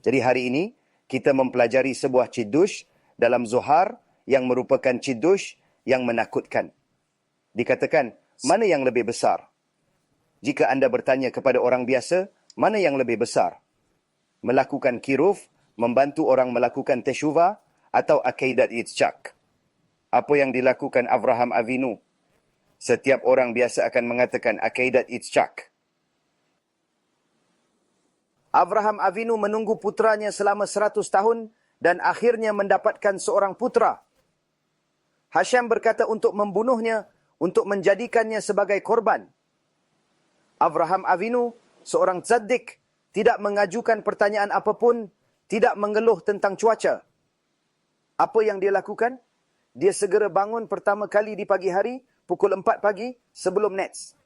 Jadi hari ini, kita mempelajari sebuah cidush dalam Zohar yang merupakan cidush yang menakutkan. Dikatakan, mana yang lebih besar? Jika anda bertanya kepada orang biasa, mana yang lebih besar? Melakukan kiruf, membantu orang melakukan teshuvah, atau akaidat itzchak? Apa yang dilakukan Avraham Avinu? Setiap orang biasa akan mengatakan akaidat itzchak. Avraham Avinu menunggu putranya selama 100 tahun dan akhirnya mendapatkan seorang putra. Hashem berkata untuk membunuhnya, untuk menjadikannya sebagai korban. Avraham Avinu, seorang tzaddik, tidak mengajukan pertanyaan apapun, tidak mengeluh tentang cuaca. Apa yang dia lakukan? Dia segera bangun pertama kali di pagi hari, pukul 4 pagi, sebelum nets.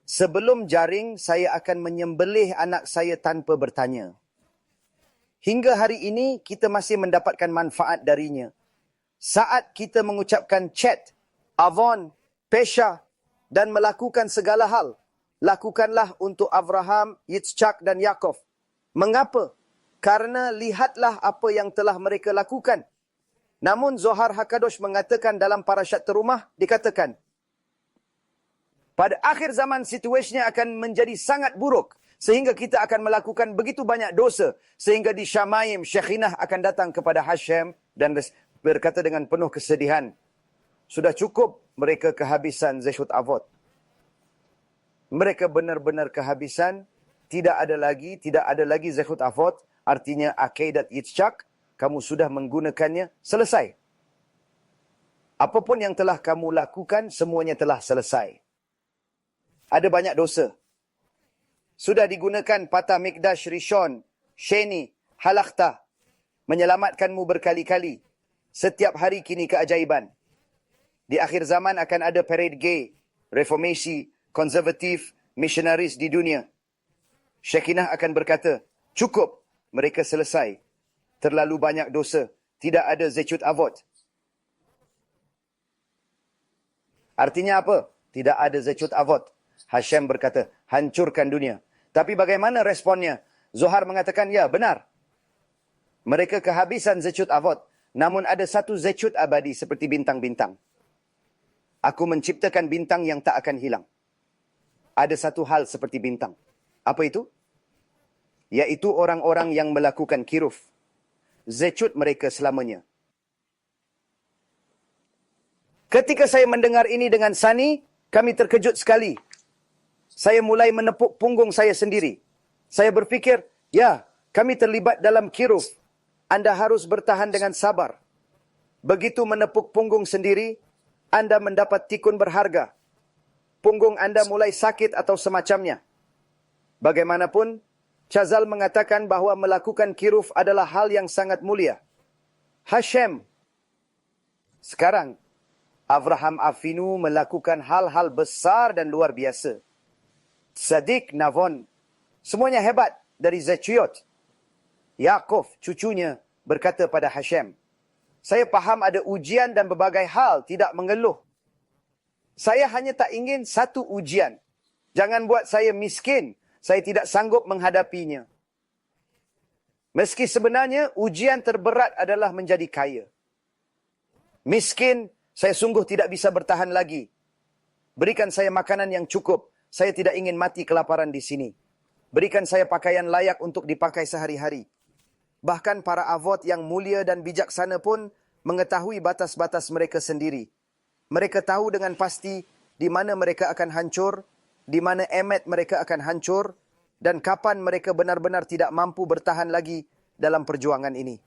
Sebelum jaring, saya akan menyembelih anak saya tanpa bertanya. Hingga hari ini, kita masih mendapatkan manfaat darinya. Saat kita mengucapkan chat, avon, pesha, dan melakukan segala hal, lakukanlah untuk Avraham, Yitzchak dan Yaakov. Mengapa? Karena lihatlah apa yang telah mereka lakukan. Namun Zohar Hakadosh mengatakan dalam parashat terumah, dikatakan, pada akhir zaman situasinya akan menjadi sangat buruk. Sehingga kita akan melakukan begitu banyak dosa. Sehingga di Syamayim, Syekhinah akan datang kepada Hashem dan berkata dengan penuh kesedihan, sudah cukup mereka kehabisan Zeshut Avot. Mereka benar-benar kehabisan, tidak ada lagi Zeshut Avot, artinya akaidat Yitzchak, kamu sudah menggunakannya, selesai. Apapun yang telah kamu lakukan, semuanya telah selesai. Ada banyak dosa. Sudah digunakan patah Mikdash Rishon, Sheni, Halakta, menyelamatkanmu berkali-kali. Setiap hari kini keajaiban. Di akhir zaman akan ada parade gay, reformasi, konservatif, missionaris di dunia. Syekhinah akan berkata, cukup, mereka selesai. Terlalu banyak dosa. Tidak ada Zechut Avot. Artinya apa? Tidak ada Zechut Avot. Hashem berkata, hancurkan dunia. Tapi bagaimana responnya? Zohar mengatakan, ya benar. Mereka kehabisan Zechut Avot. Namun ada satu Zechut abadi seperti bintang-bintang. Aku menciptakan bintang yang tak akan hilang. Ada satu hal seperti bintang. Apa itu? Yaitu orang-orang yang melakukan kiruf. Zechut mereka selamanya. Ketika saya mendengar ini dengan Sani, kami terkejut sekali. Saya mulai menepuk punggung saya sendiri. Saya berfikir, ya, kami terlibat dalam kiruf. Anda harus bertahan dengan sabar. Begitu menepuk punggung sendiri, Anda mendapat tikun berharga. Punggung Anda mulai sakit atau semacamnya. Bagaimanapun, Chazal mengatakan bahawa melakukan kiruf adalah hal yang sangat mulia. Hashem. Sekarang, Avraham Avinu melakukan hal-hal besar dan luar biasa. Sadik, Navon, semuanya hebat dari Zechut. Yaakov, cucunya, berkata pada Hashem, saya faham ada ujian dan berbagai hal, tidak mengeluh. Saya hanya tak ingin satu ujian. Jangan buat saya miskin. Saya tidak sanggup menghadapinya. Meski sebenarnya ujian terberat adalah menjadi kaya. Miskin, saya sungguh tidak bisa bertahan lagi. Berikan saya makanan yang cukup. Saya tidak ingin mati kelaparan di sini. Berikan saya pakaian layak untuk dipakai sehari-hari. Bahkan para avot yang mulia dan bijaksana pun mengetahui batas-batas mereka sendiri. Mereka tahu dengan pasti di mana mereka akan hancur, di mana emet mereka akan hancur, dan kapan mereka benar-benar tidak mampu bertahan lagi dalam perjuangan ini.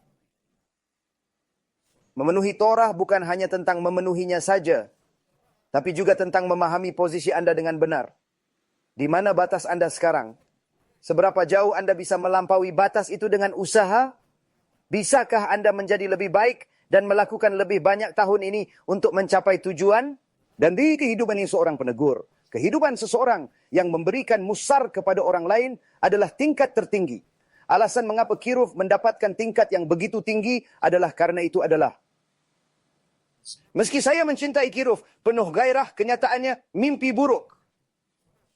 Memenuhi Torah bukan hanya tentang memenuhinya saja, tapi juga tentang memahami posisi Anda dengan benar. Di mana batas Anda sekarang? Seberapa jauh Anda bisa melampaui batas itu dengan usaha? Bisakah Anda menjadi lebih baik dan melakukan lebih banyak tahun ini untuk mencapai tujuan? Dan di kehidupan ini seorang penegur, kehidupan seseorang yang memberikan musar kepada orang lain adalah tingkat tertinggi. Alasan mengapa kiruf mendapatkan tingkat yang begitu tinggi adalah karena itu adalah, meski saya mencintai kiruf, penuh gairah, kenyataannya mimpi buruk.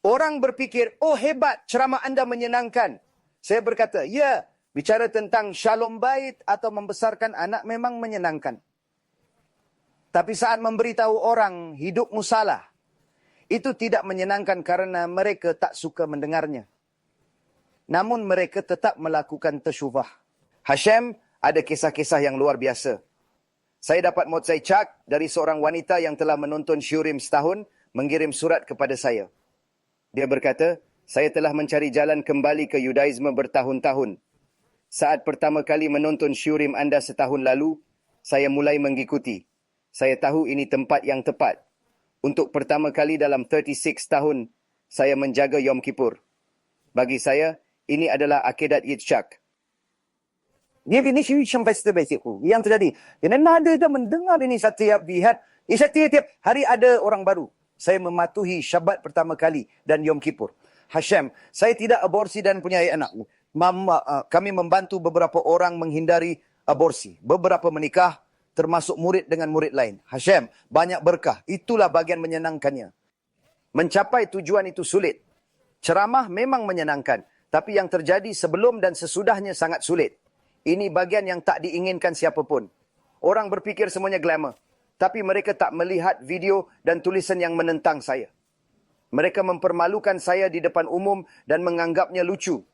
Orang berpikir, oh hebat, ceramah Anda menyenangkan. Saya berkata, ya, bicara tentang shalom bait atau membesarkan anak memang menyenangkan. Tapi saat memberitahu orang hidupmu salah, itu tidak menyenangkan karena mereka tak suka mendengarnya. Namun mereka tetap melakukan tersyubah. Hashem ada kisah-kisah yang luar biasa. Saya dapat motsai cak dari seorang wanita yang telah menonton syurim setahun, mengirim surat kepada saya. Dia berkata, saya telah mencari jalan kembali ke Yudaisme bertahun-tahun. Saat pertama kali menonton syurim anda setahun lalu, saya mulai mengikuti. Saya tahu ini tempat yang tepat. Untuk pertama kali dalam 36 tahun, saya menjaga Yom Kippur. Bagi saya, ini adalah akidat Yitzhak. Dia ini sampai sebesiku. Yang terjadi. Dan ada dia mendengar ini setiap lihat. Setiap hari ada orang baru. Saya mematuhi Syabat pertama kali dan Yom Kippur. Hashem, saya tidak aborsi dan punya anak. Kami membantu beberapa orang menghindari aborsi. Beberapa menikah, termasuk murid dengan murid lain. Hashem, banyak berkah. Itulah bagian menyenangkannya. Mencapai tujuan itu sulit. Ceramah memang menyenangkan. Tapi yang terjadi sebelum dan sesudahnya sangat sulit. Ini bagian yang tak diinginkan siapapun. Orang berfikir semuanya glamour. Tapi mereka tak melihat video dan tulisan yang menentang saya. Mereka mempermalukan saya di depan umum dan menganggapnya lucu.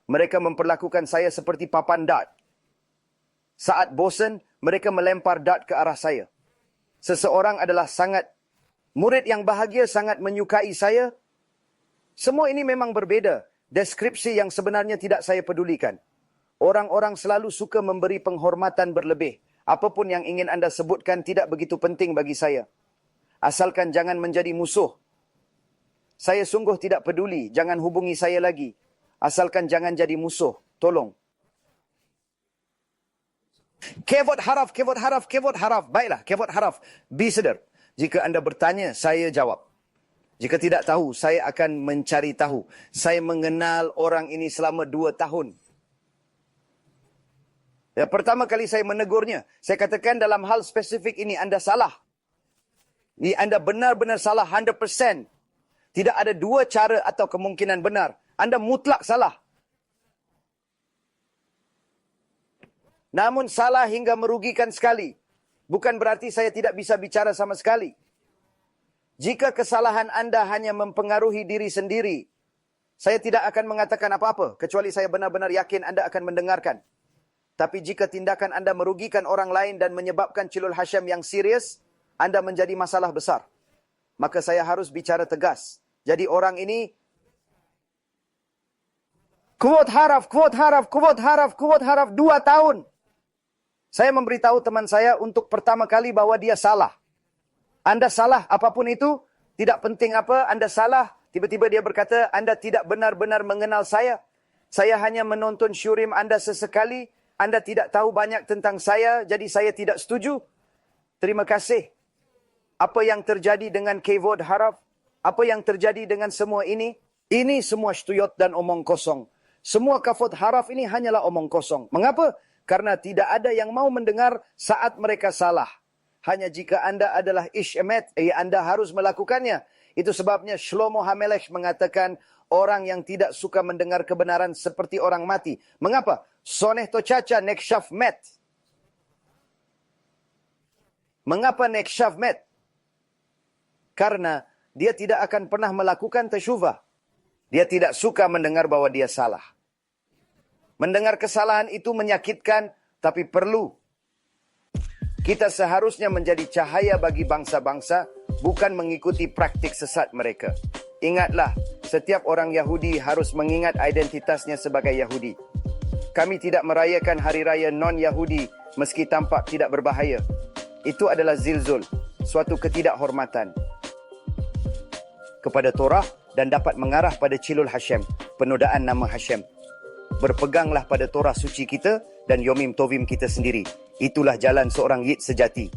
Mereka memperlakukan saya seperti papan dart. Saat bosan, mereka melempar dart ke arah saya. Seseorang adalah murid yang bahagia sangat menyukai saya. Semua ini memang berbeza. Deskripsi yang sebenarnya tidak saya pedulikan. Orang-orang selalu suka memberi penghormatan berlebih. Apapun yang ingin anda sebutkan tidak begitu penting bagi saya. Asalkan jangan menjadi musuh. Saya sungguh tidak peduli. Jangan hubungi saya lagi. Asalkan jangan jadi musuh. Tolong. Kevod haraf, kevod haraf, kevod haraf. Baiklah, kevod haraf. Be sedar. Jika anda bertanya, saya jawab. Jika tidak tahu, saya akan mencari tahu. Saya mengenal orang ini selama 2 tahun. Ya, pertama kali saya menegurnya. Saya katakan dalam hal spesifik ini, anda salah. Ini anda benar-benar salah 100%. Tidak ada 2 cara atau kemungkinan benar. Anda mutlak salah. Namun salah hingga merugikan sekali. Bukan berarti saya tidak bisa bicara sama sekali. Jika kesalahan anda hanya mempengaruhi diri sendiri, saya tidak akan mengatakan apa-apa. Kecuali saya benar-benar yakin anda akan mendengarkan. Tapi jika tindakan anda merugikan orang lain dan menyebabkan Chilul Hashem yang serius, anda menjadi masalah besar. Maka saya harus bicara tegas. Jadi orang ini kuat haraf 2 tahun. Saya memberitahu teman saya untuk pertama kali bahwa dia salah. Anda salah apapun itu, tidak penting apa, anda salah. Tiba-tiba dia berkata, anda tidak benar-benar mengenal saya. Saya hanya menonton syurim anda sesekali. Anda tidak tahu banyak tentang saya, jadi saya tidak setuju. Terima kasih. Apa yang terjadi dengan kevod haraf? Apa yang terjadi dengan semua ini? Ini semua sytuyot dan omong kosong. Semua kafot haraf ini hanyalah omong kosong. Mengapa? Karena tidak ada yang mau mendengar saat mereka salah. Hanya jika anda adalah ish emet, anda harus melakukannya. Itu sebabnya Shlomo HaMelech mengatakan, orang yang tidak suka mendengar kebenaran seperti orang mati. Mengapa? Soneh tocaca nekshaf met. Mengapa nekshaf met? Karena dia tidak akan pernah melakukan teshuvah. Dia tidak suka mendengar bahwa dia salah. Mendengar kesalahan itu menyakitkan, tapi perlu. Kita seharusnya menjadi cahaya bagi bangsa-bangsa, bukan mengikuti praktik sesat mereka. Ingatlah, setiap orang Yahudi harus mengingat identitasnya sebagai Yahudi. Kami tidak merayakan hari raya non-Yahudi meski tampak tidak berbahaya. Itu adalah zilzul, suatu ketidakhormatan kepada Torah dan dapat mengarah pada Chilul Hashem, penodaan nama Hashem. Berpeganglah pada Torah suci kita dan Yomim Tovim kita sendiri. Itulah jalan seorang Yid sejati.